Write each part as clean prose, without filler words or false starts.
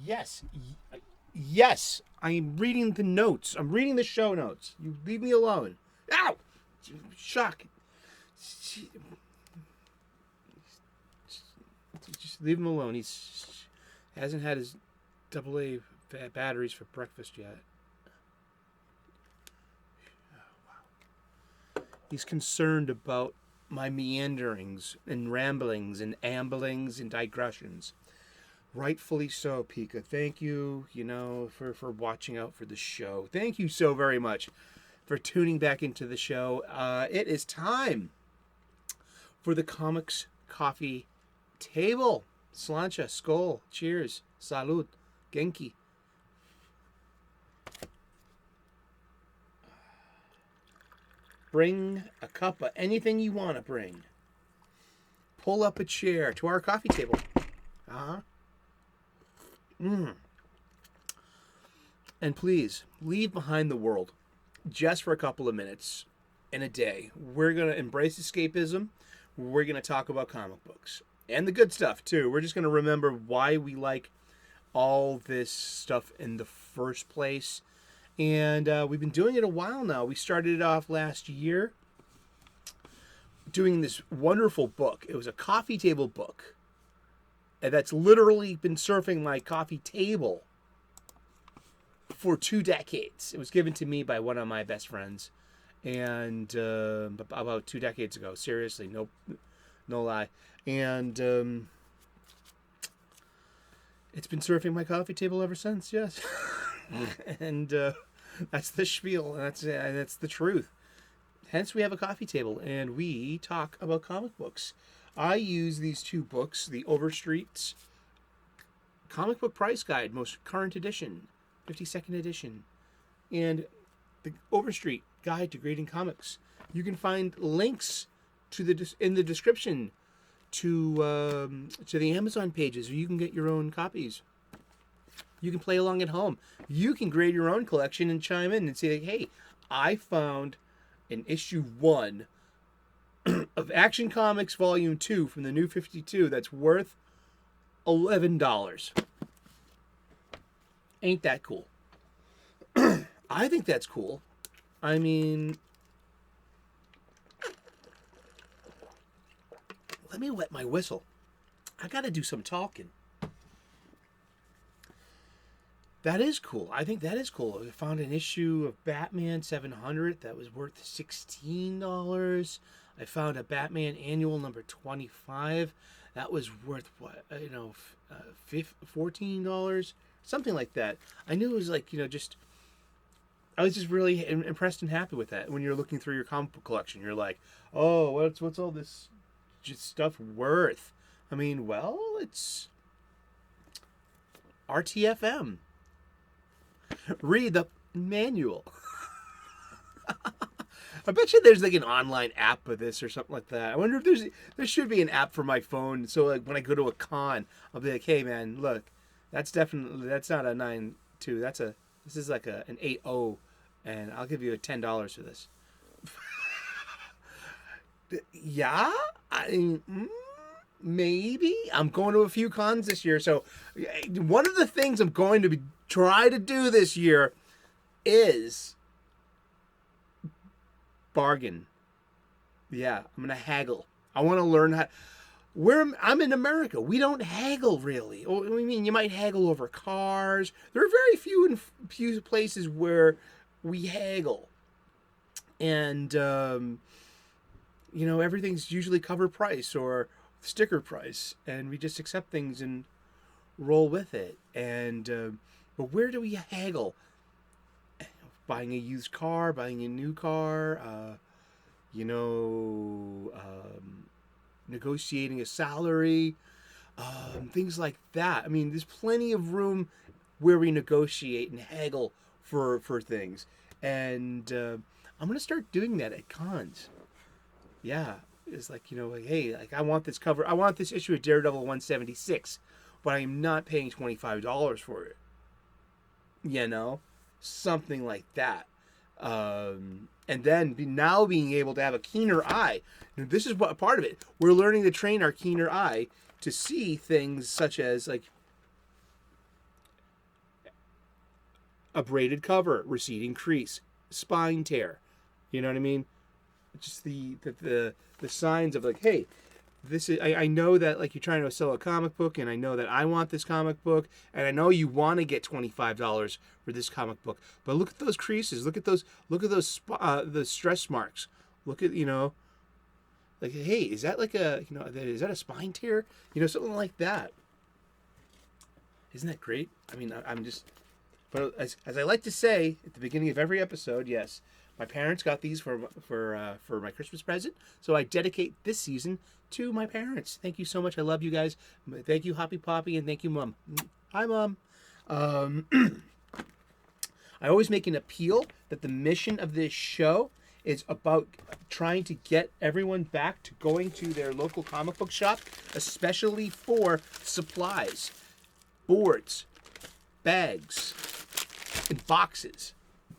Yes. Yes. I'm reading the notes. I'm reading the show notes. You leave me alone. Ow! Shock. Just leave him alone. He's hasn't had his AA batteries for breakfast yet. He's concerned about my meanderings and ramblings and amblings and digressions. Rightfully so, Pika. Thank you, for watching out for the show. Thank you so very much for tuning back into the show. It is time for the Comics Coffee Table. Slancha, skol, cheers, salud, genki. Bring a cup of anything you want to bring. Pull up a chair to our coffee table. And please, leave behind the world just for a couple of minutes in a day. We're going to embrace escapism. We're going to talk about comic books. And the good stuff, too. We're just going to remember why we like all this stuff in the first place. And we've been doing it a while now. We started it off last year doing this wonderful book. It was a coffee table book. And that's literally been surfing my coffee table for 2 decades. It was given to me by one of my best friends. And about 2 decades ago. Seriously, no lie. And it's been surfing my coffee table ever since, yes. And that's the spiel. That's the truth. Hence, we have a coffee table, and we talk about comic books. I use these 2 books, the Overstreet's Comic Book Price Guide, most current edition, 52nd edition, and the Overstreet Guide to Grading Comics. You can find links in the description to the Amazon pages, where you can get your own copies. You can play along at home. You can grade your own collection and chime in and say, like, hey, I found an issue 1 of Action Comics Volume 2 from the New 52 that's worth $11. Ain't that cool? I think that's cool. I mean, let me wet my whistle. I gotta do some talking. That is cool. I think that is cool. I found an issue of Batman 700 that was worth $16. I found a Batman Annual number 25 that was worth $14, something like that. I knew it was like, I was just really impressed and happy with that. When you're looking through your comic book collection, you're like, oh, what's all this stuff worth? I mean, well, it's RTFM. Read the manual. I bet you there's like an online app of this or something like that. I wonder if there should be an app for my phone. So like when I go to a con, I'll be like, hey man, look, that's not a 9.2. This is like an 8.0, and I'll give you a $10 for this. Yeah, maybe. I'm going to a few cons this year, so one of the things I'm going to try to do this year is bargain. Yeah, I'm gonna haggle. I want to learn how. I'm in America. We don't haggle really. I mean, you might haggle over cars. There are very few places where we haggle, and everything's usually cover price or sticker price, and we just accept things and roll with it. And but where do we haggle? Buying a used car, buying a new car, negotiating a salary, things like that. I mean, there's plenty of room where we negotiate and haggle for things. And I'm going to start doing that at cons. Yeah. It's like, hey, like I want this cover. I want this issue of Daredevil 176, but I'm not paying $25 for it. Something like that. And then now being able to have a keener eye. This is what part of it. We're learning to train our keener eye to see things such as like a braided cover, receding crease, spine tear. You know what I mean? Just the signs of like, hey, this is, I know that like you're trying to sell a comic book, and I know that I want this comic book, and I know you want to get $25 for this comic book, but look at those creases, look at those the stress marks, look at, like, hey, is that like is that a spine tear, something like that. Isn't that great? I mean, I'm just, but as I like to say at the beginning of every episode, yes, my parents got these for my Christmas present, so I dedicate this season to my parents. Thank you so much. I love you guys. Thank you, Hoppy Poppy, and thank you, Mom. Hi, Mom. I always make an appeal that the mission of this show is about trying to get everyone back to going to their local comic book shop, especially for supplies, boards, bags, and boxes.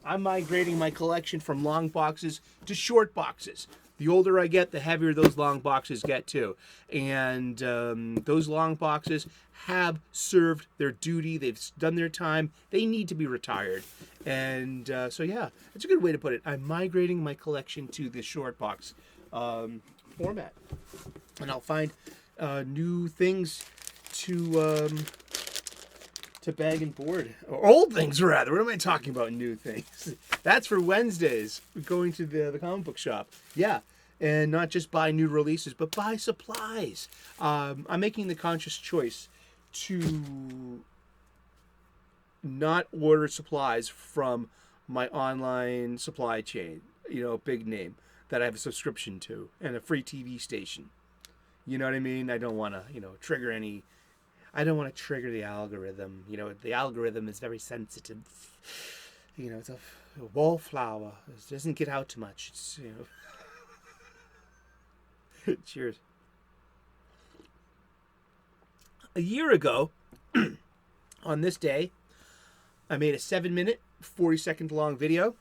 I'm migrating my collection from long boxes to short boxes. The older I get, the heavier those long boxes get too. And those long boxes have served their duty. They've done their time. They need to be retired. And so, yeah, it's a good way to put it. I'm migrating my collection to the short box format. And I'll find new things to bag and board. Or old things, rather. What am I talking about, new things? That's for Wednesdays, going to the comic book shop. Yeah, and not just buy new releases, but buy supplies. I'm making the conscious choice to not order supplies from my online supply chain, big name, that I have a subscription to, and a free TV station. You know what I mean? I don't want to, trigger any... I don't want to trigger the algorithm. The algorithm is very sensitive. It's a wallflower. It doesn't get out too much. It's, Cheers. A year ago, on this day, I made a 7-minute, 40-second long video.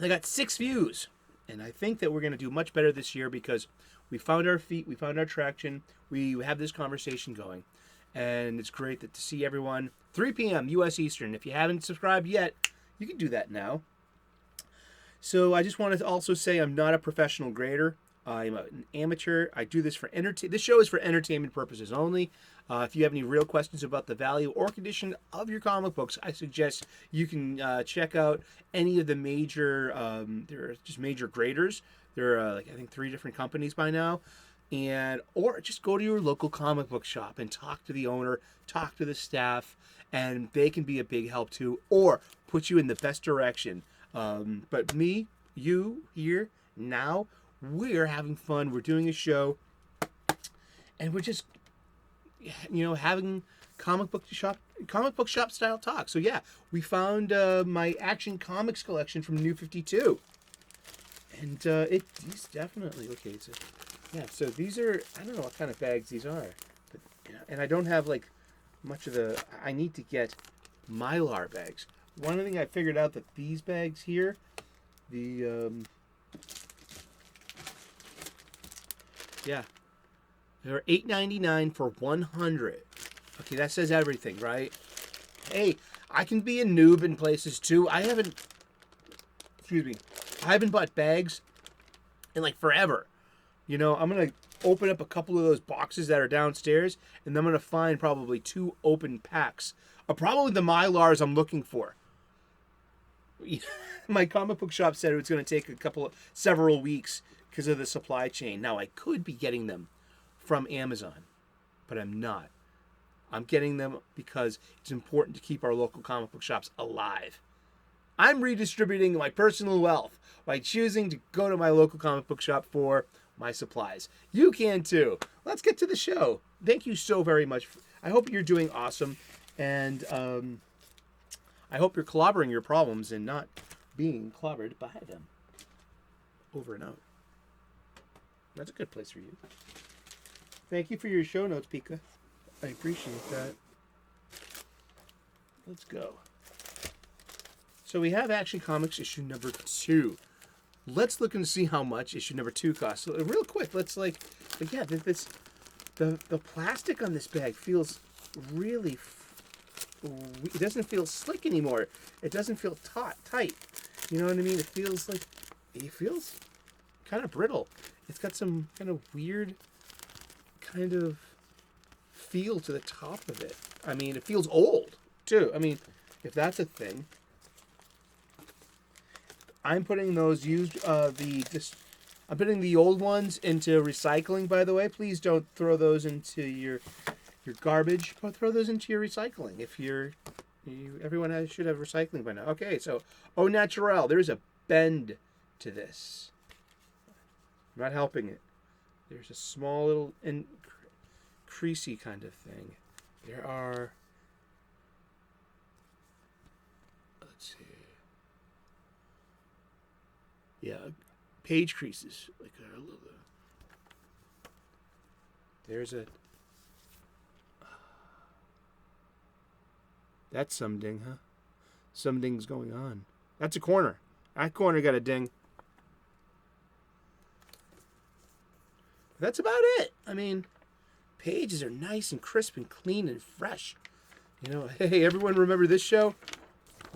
I got 6 views. And I think that we're going to do much better this year because we found our feet, we found our traction, we have this conversation going. And it's great to see everyone. 3 p.m. U.S. Eastern. If you haven't subscribed yet, you can do that now. So I just wanted to also say I'm not a professional grader. I'm an amateur. I do this for This show is for entertainment purposes only. If you have any real questions about the value or condition of your comic books, I suggest you can check out any of the major. There are just major graders. There are I think 3 different companies by now. Or just go to your local comic book shop and talk to the owner, talk to the staff, and they can be a big help too, or put you in the best direction. But me, you, here, now, we're having fun. We're doing a show, and we're just, having comic book shop style talk. So yeah, we found my Action Comics collection from New 52, and these definitely okay. Yeah, so these are, I don't know what kind of bags these are. But, and I don't have, much of the, I need to get Mylar bags. One thing I figured out that these bags here, they're $8.99 for 100. Okay, that says everything, right? Hey, I can be a noob in places, too. I haven't bought bags in, forever. I'm going to open up a couple of those boxes that are downstairs, and then I'm going to find probably 2 open packs of probably the Mylars I'm looking for. My comic book shop said it was going to take several weeks because of the supply chain. Now, I could be getting them from Amazon, but I'm not. I'm getting them because it's important to keep our local comic book shops alive. I'm redistributing my personal wealth by choosing to go to my local comic book shop for my supplies. You can too. Let's get to the show. Thank you so very much. I hope you're doing awesome, and I hope you're clobbering your problems and not being clobbered by them. Over and out. That's a good place for you. Thank you for your show notes, Pika. I appreciate that. Let's go. So we have Action Comics issue number 2. Let's look and see how much issue number 2 costs. So real quick, let's the plastic on this bag feels really it doesn't feel slick anymore. It doesn't feel tight. You know what I mean? It feels kind of brittle. It's got some kind of weird kind of feel to the top of it. I mean, it feels old too. I mean, if that's a thing. I'm putting those I'm putting the old ones into recycling, by the way. Please don't throw those into your garbage. But throw those into your recycling. Everyone should have recycling by now. Okay, so au naturel. There's a bend to this. I'm not helping it. There's a small little creasy kind of thing. There are. Let's see. Yeah, page creases. Like a little. There's a. That's some ding, huh? Some ding's going on. That's a corner. That corner got a ding. That's about it. I mean, pages are nice and crisp and clean and fresh. You know, hey, everyone remember this show?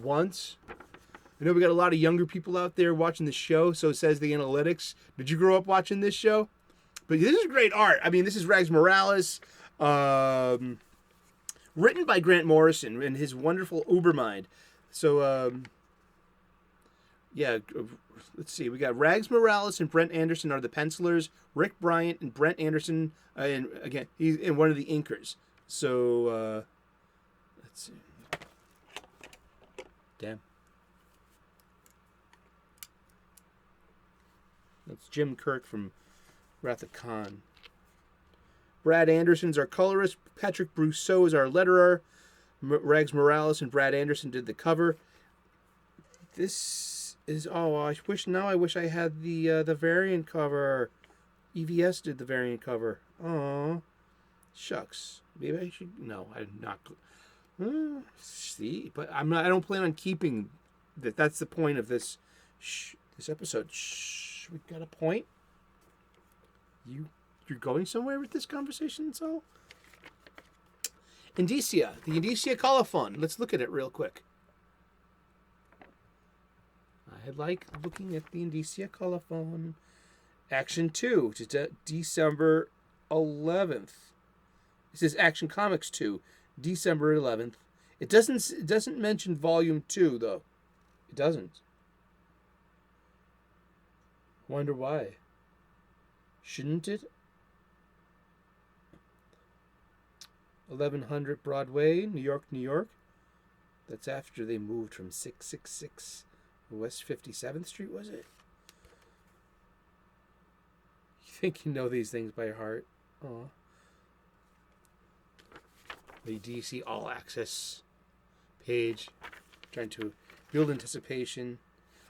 Once. I know we got a lot of younger people out there watching the show, so says the analytics. Did you grow up watching this show? But this is great art. I mean, this is Rags Morales, written by Grant Morrison and his wonderful Ubermind. So, yeah, let's see. We got Rags Morales and Brent Anderson are the pencilers. Rick Bryant and Brent Anderson, and again, he's one of the inkers. So, let's see. Damn. That's Jim Kirk from Wrath of Khan. Brad Anderson's our colorist. Patrick Brousseau is our letterer. Rags Morales and Brad Anderson did the cover. This is I wish I had the variant cover. EVS did the variant cover. Oh, shucks. Maybe I should. No, I'm not. See, but I'm not. I don't plan on keeping that. That's the point of this episode. We got a point. You're going somewhere with this conversation, so. Indicia, the Indicia colophon. Let's look at it real quick. I like looking at the Indicia colophon. Action 2, which is December 11th. It says Action Comics 2, December 11th. It doesn't mention Volume 2 though. It doesn't. Wonder why. Shouldn't it? 1100 Broadway, New York, New York. That's after they moved from 666 West 57th Street, was it? You think you know these things by heart. Aw. The DC All Access page. Trying to build anticipation.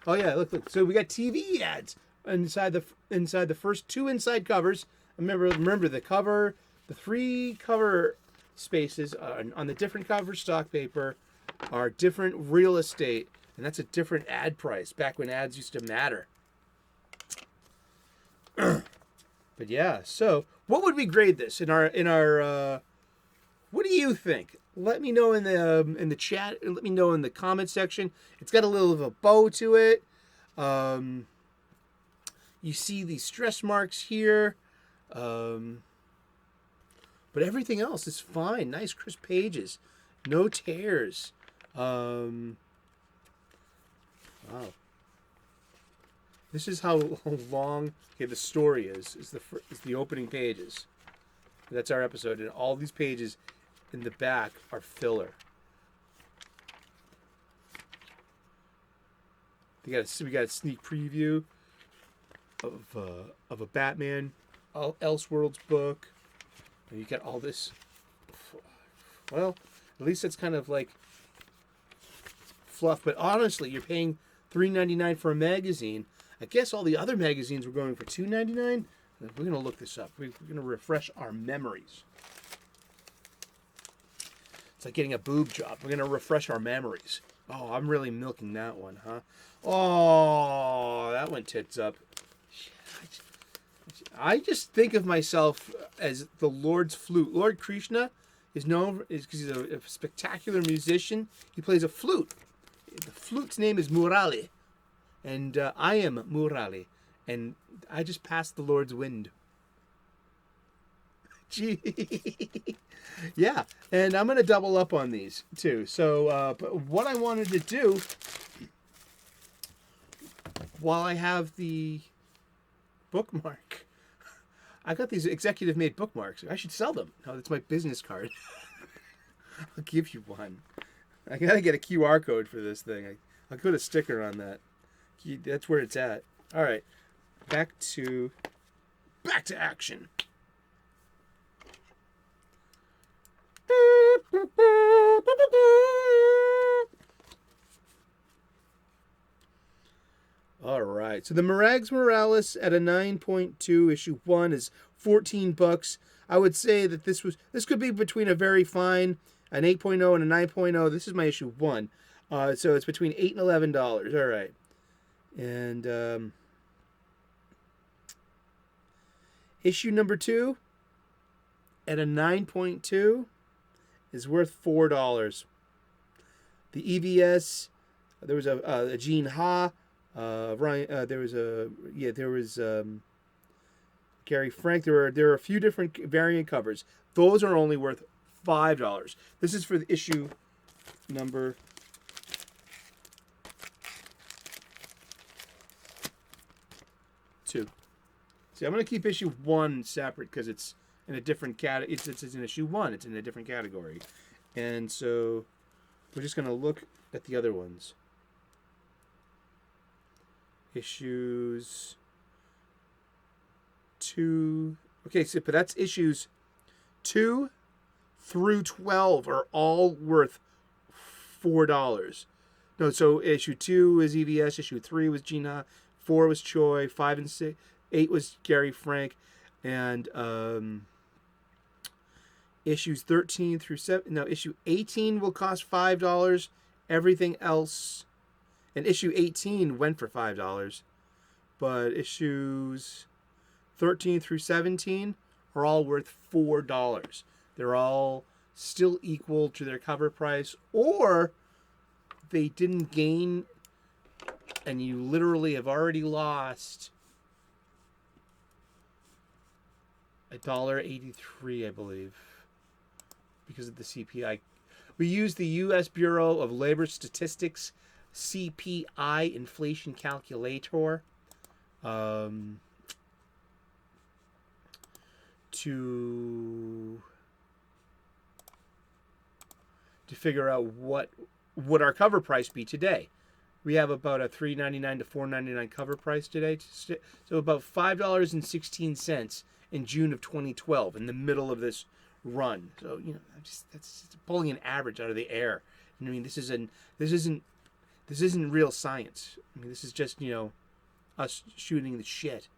Oh yeah, look. So we got TV ads inside the first two inside covers. Remember the cover, the 3 cover spaces on the different cover stock paper are different real estate, and that's a different ad price back when ads used to matter. But yeah, so what would we grade this in our what do you think? Let me know in the chat, let me know in the comment section. It's got a little of a bow to it. You see these stress marks here. But everything else is fine. Nice crisp pages. No tears. Wow. This is how long the story is the opening pages. That's our episode. And all these pages in the back are filler. We got a sneak preview of a Batman Elseworlds book. And you get all this. Well, at least it's kind of like fluff. But honestly, you're paying $3.99 for a magazine. I guess all the other magazines were going for $2.99. We're going to look this up. We're going to refresh our memories. It's like getting a boob job. We're going to refresh our memories. Oh, I'm really milking that one, huh? Oh, that went tits up. I just think of myself as the Lord's flute. Lord Krishna, is known because he's a spectacular musician. He plays a flute. The flute's name is Murali, and I am Murali, and I just passed the Lord's wind. Gee. Yeah, and I'm going to double up on these too. So but what I wanted to do while I have the bookmark, I got these executive made bookmarks. I should sell them. Oh, that's my business card. I'll give you one. I got to get a QR code for this thing. I'll put a sticker on that. That's where it's at. All right, back to action. All right, so the Mirags Morales at a 9.2 issue 1 is $14. I would say that this could be between a very fine an 8.0 and a 9.0. This is my issue 1, so it's between $8 and $11. All right, and issue number 2 at a 9.2 is worth $4. The EVS, there was a Gene Ha, Ryan. There was Gary Frank. There are a few different variant covers. Those are only worth $5. This is for the issue number 2. See, I'm going to keep issue 1 separate because it's in a different category. It's in issue 1. It's in a different category. And so we're just going to look at the other ones. Issues 2. Okay, so but that's issues 2 through 12 are all worth $4. No, so issue 2 is EVS, issue 3 was Gina, 4 was Choi, 5 and 6, 8 was Gary Frank, and issues 13 through 7. No, issue 18 will cost $5. Everything else, and issue 18 went for $5, but issues 13 through 17 are all worth $4. They're all still equal to their cover price, or they didn't gain, and you literally have already lost $1.83, I believe, because of the CPI. We use the U.S. Bureau of Labor Statistics CPI inflation calculator to figure out what would our cover price be today. We have about a $3.99 to $4.99 cover price today, so about $5.16 in June of 2012, in the middle of this run. So that's pulling an average out of the air. I mean, this isn't real science. I mean, this is just us shooting the shit.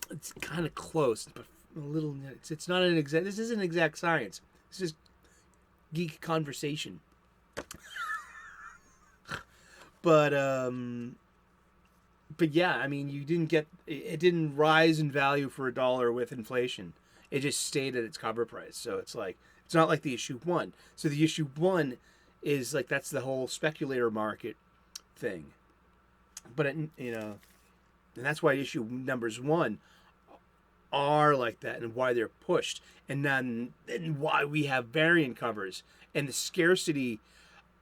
It's kind of close, but a little. It's not an exact. This isn't exact science. This is geek conversation. But yeah, I mean, it didn't rise in value for $1 with inflation. It just stayed at its cover price. So it's not like the issue 1. So the issue 1 is like, that's the whole speculator market thing. But and that's why issue numbers 1 are like that, and why they're pushed, and why we have variant covers and the scarcity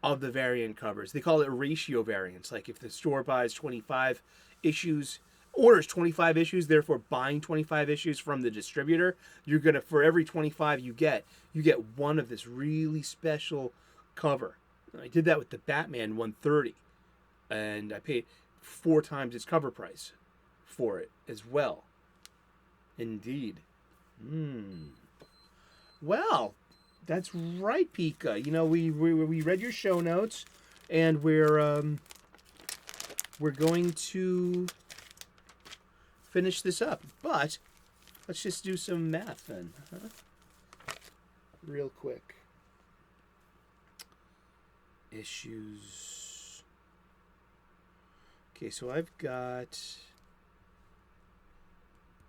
of the variant covers. They call it ratio variants. Like, if the store buys 25 issues, orders 25 issues, therefore buying 25 issues from the distributor, you're gonna, for every 25 you get one of this really special cover. I did that with the Batman 130, and I paid 4 times its cover price for it as well. Indeed. Well, that's right, Pika. We read your show notes, and we're going to finish this up. But let's just do some math then, huh? Real quick. Issues. Okay, so I've got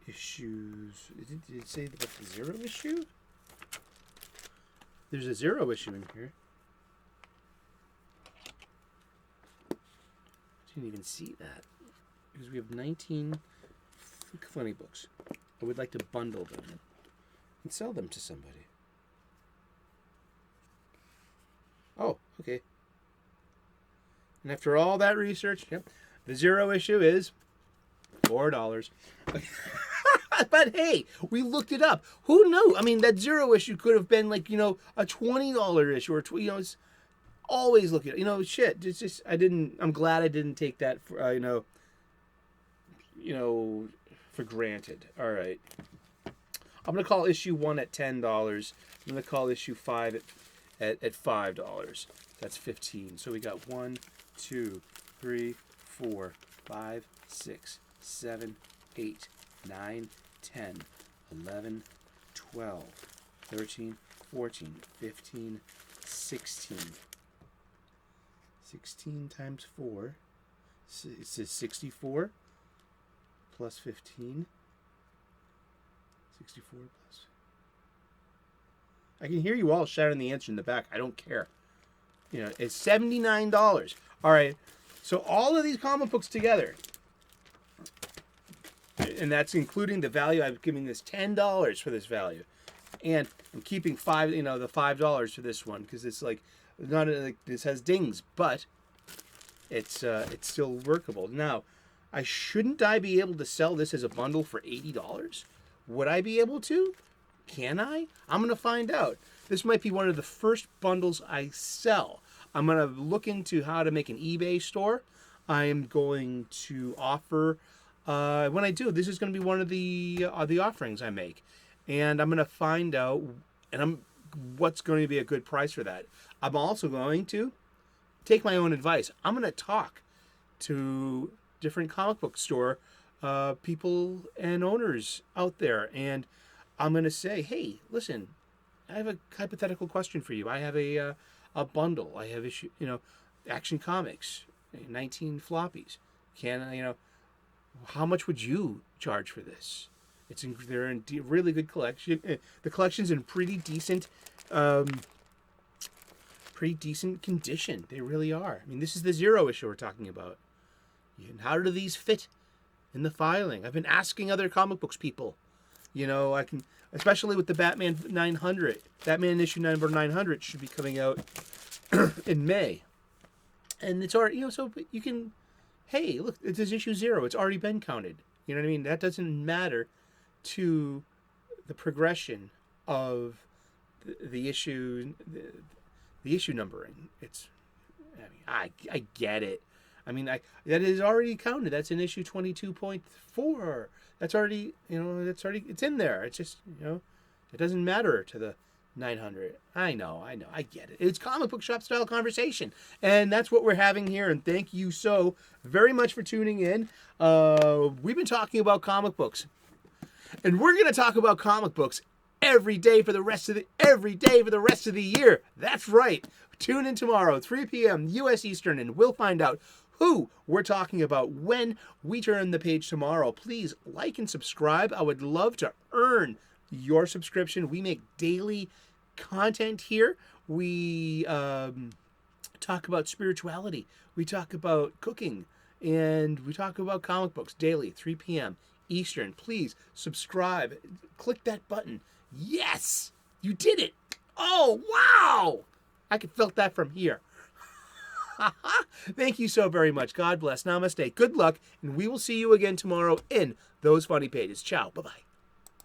issues. Did it say about the 0 issue? There's a 0 issue in here. Didn't even see that because we have 19 funny books. I would like to bundle them and sell them to somebody. Oh, okay. And after all that research, yep, the 0 issue is $4. But hey, we looked it up. Who knew? I mean, that 0 issue could have been like, a $20 issue or it's always look at it. Shit. It's just I'm glad I didn't take that for for granted. All right. I'm gonna call issue 1 at $10. I'm gonna call issue 5 at $5. That's 15. So we got 1, 2, 3, 4, 5, 6, 7, 8, 9, 10, 11, 12, 13, 14, 15, 16. 16 times 4. It says 64 plus 15. 64 plus. I can hear you all shouting the answer in the back. I don't care. It's $79. All right. So all of these comic books together, and that's including the value. I'm giving this $10 for this value, and I'm keeping the $5 for this one because it's like not like this has dings, but it's still workable. Now, shouldn't I be able to sell this as a bundle for $80? Would I be able to? Can I? I'm going to find out. This might be one of the first bundles I sell. I'm going to look into how to make an eBay store. I am going to offer, when I do, this is going to be one of the offerings I make. And I'm going to find out what's going to be a good price for that. I'm also going to take my own advice. I'm going to talk to different comic book store people and owners out there, and I'm going to say, hey, listen, I have a hypothetical question for you. I have a bundle. I have Action Comics, 19 floppies. How much would you charge for this? They're in really good collection. The collection's in pretty decent condition. They really are. I mean, this is the 0 issue we're talking about. And how do these fit in the filing? I've been asking other comic books people. I can, especially with the Batman 900. Batman issue number 900 should be coming out in May. And it's already, so you can, hey, look, it says issue 0. It's already been counted. You know what I mean? That doesn't matter to the progression of the issue, the issue numbering. I get it. I mean, that is already counted. That's in issue 22.4. That's already, it's in there. It's just, it doesn't matter to the 900. I know, I get it. It's Comic Book Shop-Style Conversation. And that's what we're having here. And thank you so very much for tuning in. We've been talking about comic books. And we're going to talk about comic books every day for the rest of the year. That's right. Tune in tomorrow, 3 p.m. U.S. Eastern, and we'll find out who we're talking about when we turn the page tomorrow. Please like and subscribe. I would love to earn your subscription. We make daily content here. We talk about spirituality. We talk about cooking. And we talk about comic books daily, 3 p.m. Eastern. Please subscribe. Click that button. Yes! You did it! Oh, wow! I could felt that from here. Thank you so very much. God bless. Namaste. Good luck. And we will see you again tomorrow in those funny pages. Ciao. Bye-bye.